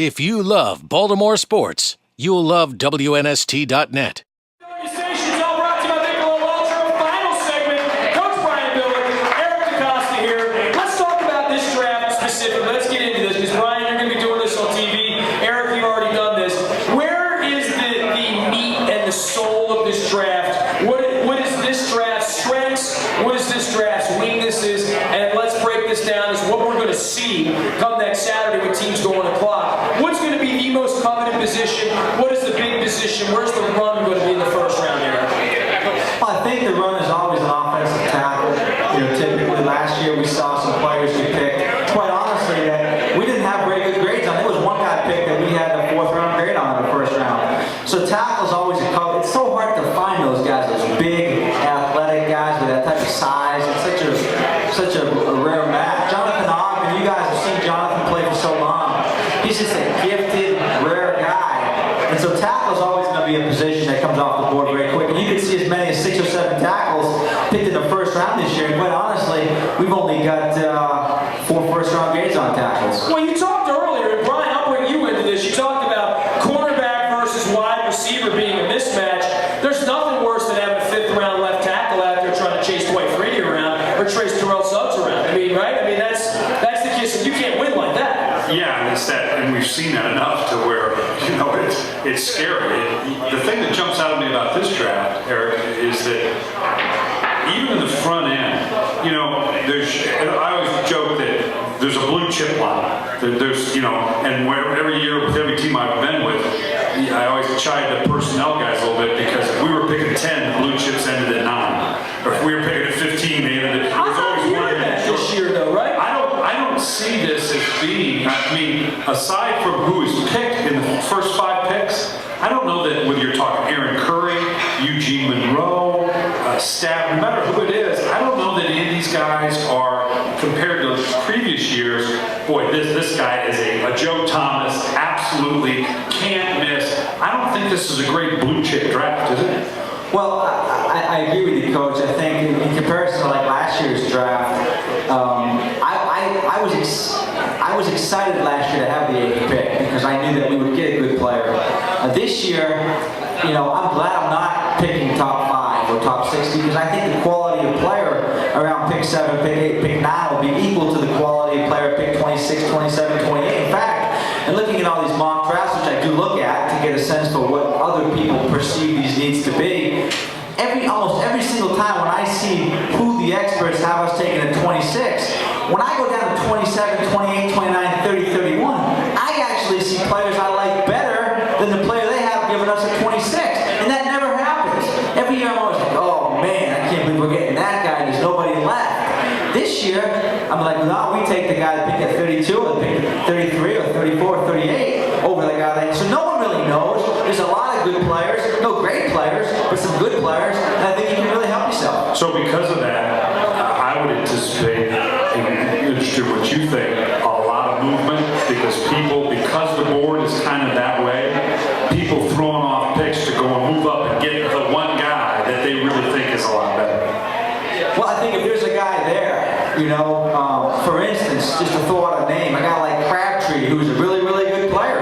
If you love Baltimore sports, you'll love WNST.net. Padonia Station's all brought to you by Michelob Ultra. Final segment. Coach Brian Billick, Eric DeCosta here. Let's talk about this draft specifically. Let's get into this because Brian, you're going to be doing this on TV. Eric, you've already done this. Where is the meat and the soul of this draft? What is this draft's strengths? What is this draft's weaknesses? And let's break this down as what we're going to see come next Saturday when teams go on the clock. What's going to be the most coveted position? What is the big position? Where's the run going to be in the first round here? Well, I think the run is always an offensive tackle. Typically last year we saw some players we picked, quite honestly, that we didn't have very good grades on. There was one guy picked that we had a 4th round grade on in the first round. So tackle's always a cover. It's so hard to find those guys, those big, athletic guys with that type of size. It's such a rare match. Jonathan Ogden, you guys have seen Jonathan play for so long. He's just a gifted, rare guy. And so tackle is always going to be a position that comes off the board very quick. And you can see as many as 6 or 7 tackles picked in the first round this year. And quite honestly, we've only got 4 first-round grades on tackles. Well, you talked earlier, and Brian, I'll bring you into this. You talked about cornerback versus wide receiver being a mismatch. There's nothing worse than having a 5th-round left tackle out there trying to chase Dwight Freeney around or chase Terrell Suggs around. I mean, right? I mean, that's the case. You can't win like that. Yeah, and it's that, and we've seen that enough to where, it's scary. The thing that jumps out at me about this draft, Eric, is that even in the front end, I always joke that there's a blue chip line. There's, and every year with every team I've been with, I always chide the personnel guys a little bit because if we were picking 10, the blue chips ended at 9. Or if we were picking at 15, they ended at, there's always one in that this year though, right? I don't see this as being, aside from who is picked in the first 5 picks, I don't know that whether you're talking Aaron Curry, Eugene Monroe, Staff, no matter who it is, I don't know that any of these guys are, compared to previous years, boy, this guy is a Joe Thomas, absolutely can't miss. I don't think this is a great blue chip draft, is it? Well, I agree with you, Coach. I think in comparison to like last year's draft, I was excited last year to have the 8th pick because I knew that we would get a good player. This year, I'm glad I'm not picking top 5 or top 6 because I think the quality of player around pick 7, pick 8, pick 9 will be equal to the quality of player pick 26, 27, 28. In fact, and looking at all these mock drafts, which I do look at to get a sense for what other people perceive these needs to be, almost every single time when I see who the experts have us taking at 26, when I go down to 27, 28, 29, 30, 31, I actually see players I like better than the player they have given us at 26. And that never happens. Every year I'm always like, oh man, I can't believe we're getting that guy. There's nobody left. This year, I'm like, no, we take the guy that picked at 32 or pick at 33 or 34 or 38 over the guy that. So no one really knows. There's a lot of good players, no great players, but some good players, and I think you can really help yourself. So because of that, I would anticipate, interested in what you think, a lot of movement because the board is kind of that way, people throwing off picks to go and move up and get the one guy that they really think is a lot better. Well, I think if there's a guy there, for instance, just to throw out a name, a guy like Crabtree, who's a really, really good player.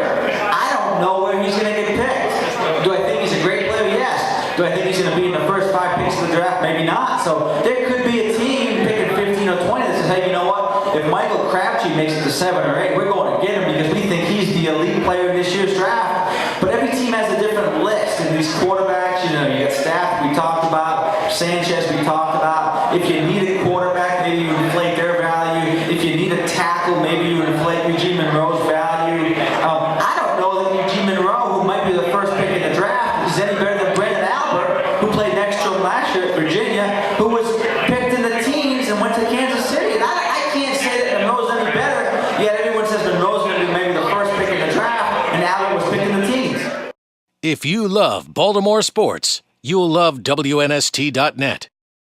I don't know where he's going to get picked. Do I think he's a great player? Yes. Do I think he's going to be in the first 5 picks of the draft? Maybe not. So there could be a team picking 15 or 20 that says, hey, you know what? If Michael Crabtree makes it to 7 or 8, we're going to get him because we think he's the elite player in this year's draft. But every team has a different list. And these quarterbacks, you got Staff we talked about, Sanchez we talked about. If you need a quarterback, maybe you inflate their value. If you need a tackle, maybe you inflate Eugene Monroe's value. I don't know that Eugene Monroe, who might be the first pick in the draft, is any better than Brandon Albert, who played next to him last year at Virginia, who was picked in the teens and went to Kansas City. And I can't say that Monroe's any better, yet everyone says Monroe's going to be maybe the first pick in the draft, and Albert was picked in the teens. If you love Baltimore sports, you'll love WNST.net.